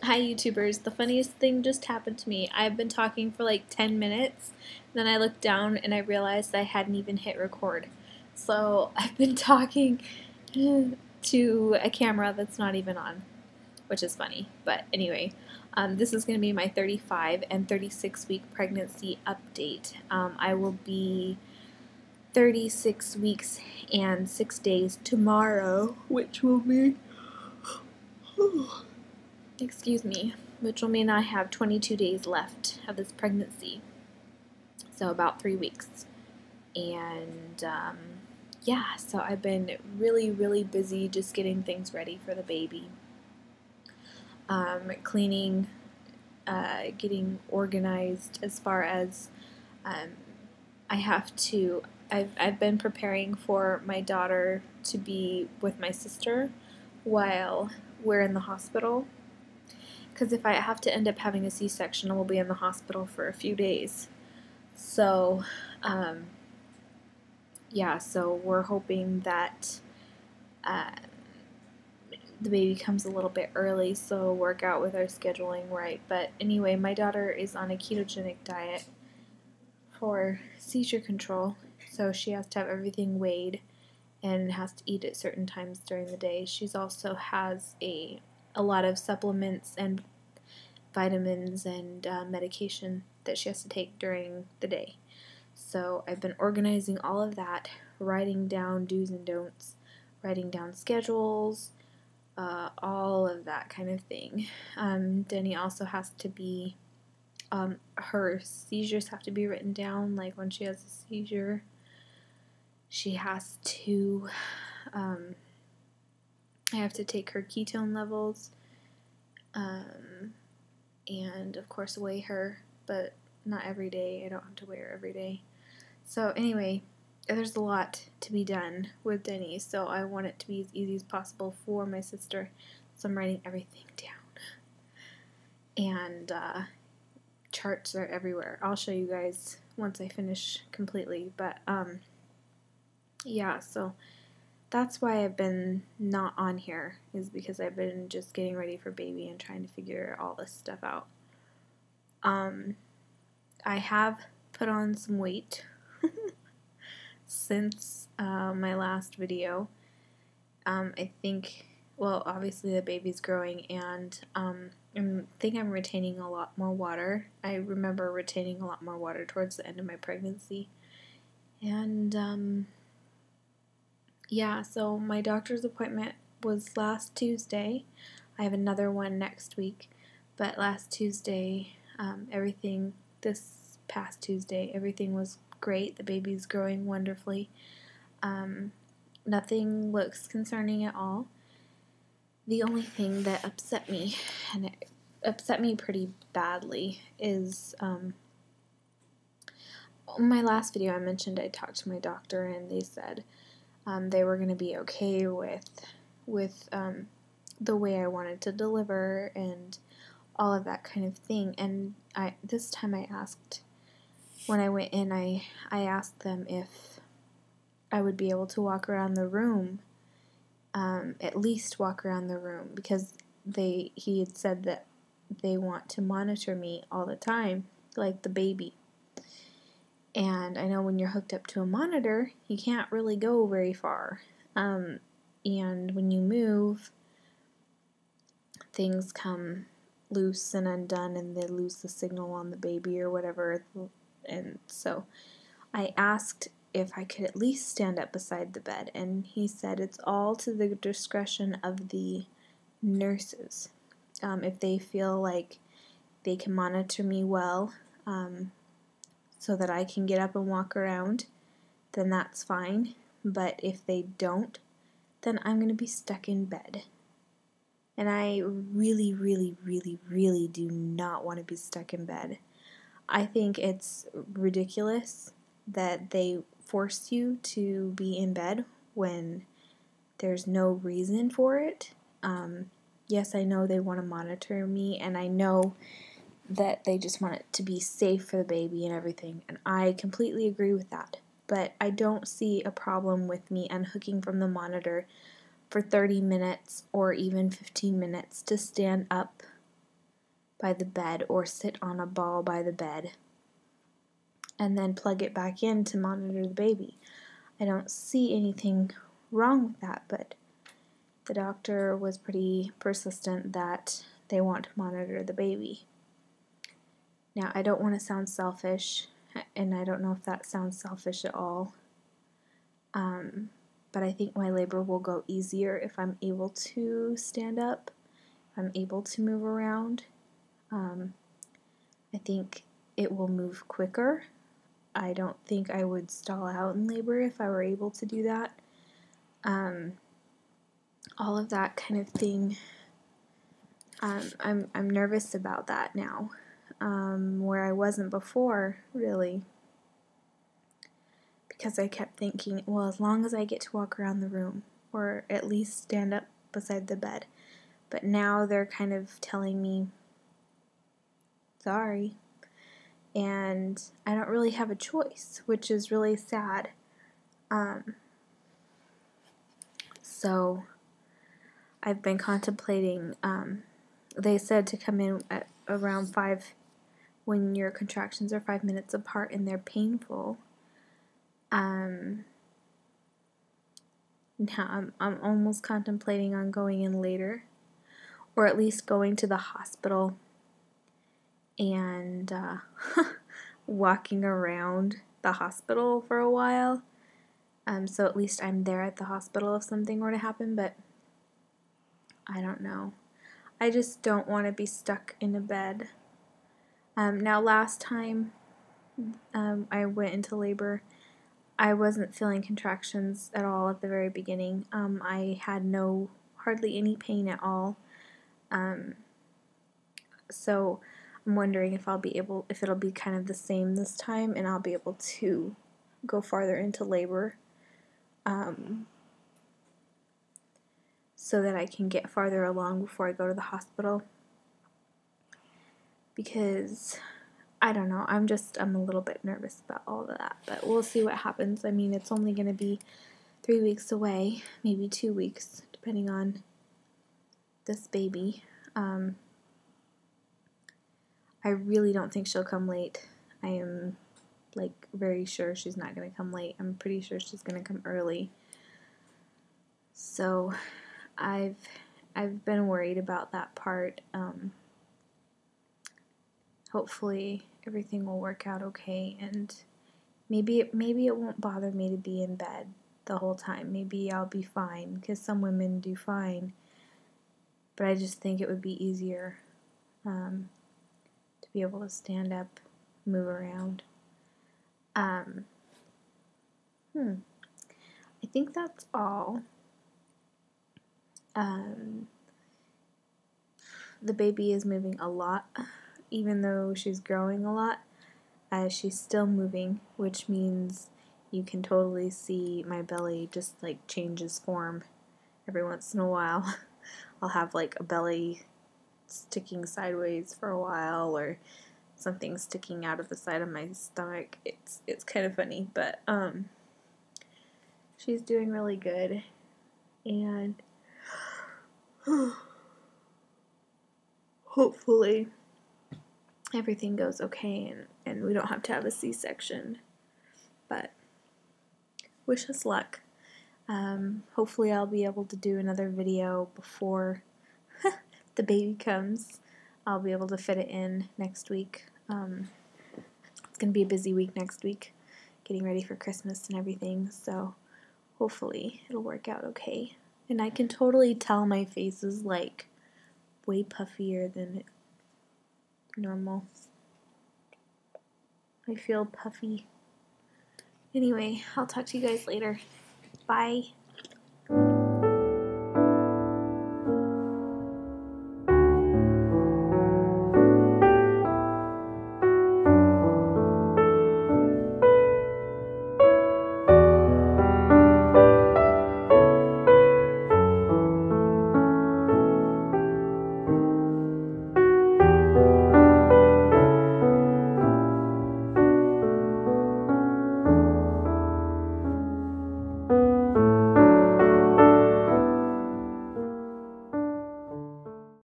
Hi YouTubers, the funniest thing just happened to me. I've been talking for like 10 minutes, then I looked down and I realized I hadn't even hit record. So I've been talking to a camera that's not even on, which is funny. But anyway, this is going to be my 35 and 36 week pregnancy update. I will be 36 weeks and 6 days tomorrow, which will be excuse me, which will mean I have 22 days left of this pregnancy. So about 3 weeks. And yeah, so I've been really busy just getting things ready for the baby. Cleaning, getting organized as far as I've been preparing for my daughter to be with my sister while we're in the hospital. Because if I have to end up having a C-section, I will be in the hospital for a few days. So, yeah, so we're hoping that the baby comes a little bit early, so we'll work out with our scheduling right. But anyway, my daughter is on a ketogenic diet for seizure control, so she has to have everything weighed and has to eat at certain times during the day. She also has a lot of supplements and vitamins and medication that she has to take during the day. So I've been organizing all of that, writing down do's and don'ts, writing down schedules, all of that kind of thing. Denny also has to be, her seizures have to be written down, like when she has a seizure. She has to, I have to take her ketone levels, and of course weigh her, but not every day. I don't have to weigh her every day. So anyway, there's a lot to be done with Denny, so I want it to be as easy as possible for my sister. So I'm writing everything down. And charts are everywhere. I'll show you guys once I finish completely. But yeah, so that's why I've been not on here, is because I've been just getting ready for baby and trying to figure all this stuff out. I have put on some weight since my last video. I think, well, obviously the baby's growing, and I think I'm retaining a lot more water. I remember retaining a lot more water towards the end of my pregnancy. And yeah, so my doctor's appointment was last Tuesday. I have another one next week, but last Tuesday, this past Tuesday, everything was great. The baby's growing wonderfully. Nothing looks concerning at all. The only thing that upset me, and it upset me pretty badly, is my last video I mentioned I talked to my doctor and they said they were going to be okay with the way I wanted to deliver and all of that kind of thing. And this time I asked, when I went in, I asked them if I would be able to walk around the room, at least walk around the room, because he had said that they want to monitor me all the time, like the baby. And I know when you're hooked up to a monitor, you can't really go very far. And when you move, things come loose and undone, and they lose the signal on the baby or whatever. And so I asked if I could at least stand up beside the bed, and he said it's all to the discretion of the nurses. If they feel like they can monitor me well, so that I can get up and walk around, then that's fine. But if they don't, then I'm going to be stuck in bed. And I really do not want to be stuck in bed. I think it's ridiculous that they force you to be in bed when there's no reason for it. Yes, I know they want to monitor me, and I know that they just want it to be safe for the baby and everything, and I completely agree with that. But I don't see a problem with me unhooking from the monitor for 30 minutes or even 15 minutes to stand up by the bed or sit on a ball by the bed and then plug it back in to monitor the baby. I don't see anything wrong with that, but the doctor was pretty persistent that they want to monitor the baby. Now, I don't want to sound selfish, and I don't know if that sounds selfish at all, but I think my labor will go easier if I'm able to stand up, if I'm able to move around. I think it will move quicker. I don't think I would stall out in labor if I were able to do that. All of that kind of thing. I'm nervous about that now, where I wasn't before, really, because I kept thinking, well, as long as I get to walk around the room, or at least stand up beside the bed. But now they're kind of telling me, sorry, and I don't really have a choice, which is really sad. So I've been contemplating, they said to come in at around 5 when your contractions are 5 minutes apart and they're painful. Now I'm almost contemplating on going in later, or at least going to the hospital and walking around the hospital for a while. So at least I'm there at the hospital if something were to happen, but I don't know. I just don't want to be stuck in a bed. Now last time I went into labor, I wasn't feeling contractions at all at the very beginning. I had hardly any pain at all. So I'm wondering if it'll be kind of the same this time, and I'll be able to go farther into labor, so that I can get farther along before I go to the hospital. Because I don't know, I'm a little bit nervous about all of that, but we'll see what happens. I mean, it's only going to be 3 weeks away, maybe 2 weeks, depending on this baby. I really don't think she'll come late. I am, very sure she's not going to come late. I'm pretty sure she's going to come early. So, I've been worried about that part. Hopefully everything will work out okay, and maybe it won't bother me to be in bed the whole time. Maybe I'll be fine, because some women do fine, but I just think it would be easier to be able to stand up, move around. I think that's all. The baby is moving a lot. Even though she's growing a lot, she's still moving, which means you can totally see my belly just changes form every once in a while. I'll have a belly sticking sideways for a while, or something sticking out of the side of my stomach. It's kind of funny, but she's doing really good, and hopefully everything goes okay and we don't have to have a C-section. But wish us luck. Hopefully I'll be able to do another video before the baby comes. I'll be able to fit it in next week. It's going to be a busy week next week, getting ready for Christmas and everything, so hopefully it'll work out okay. And I can totally tell my face is way puffier than normal. I feel puffy. Anyway, I'll talk to you guys later. Bye.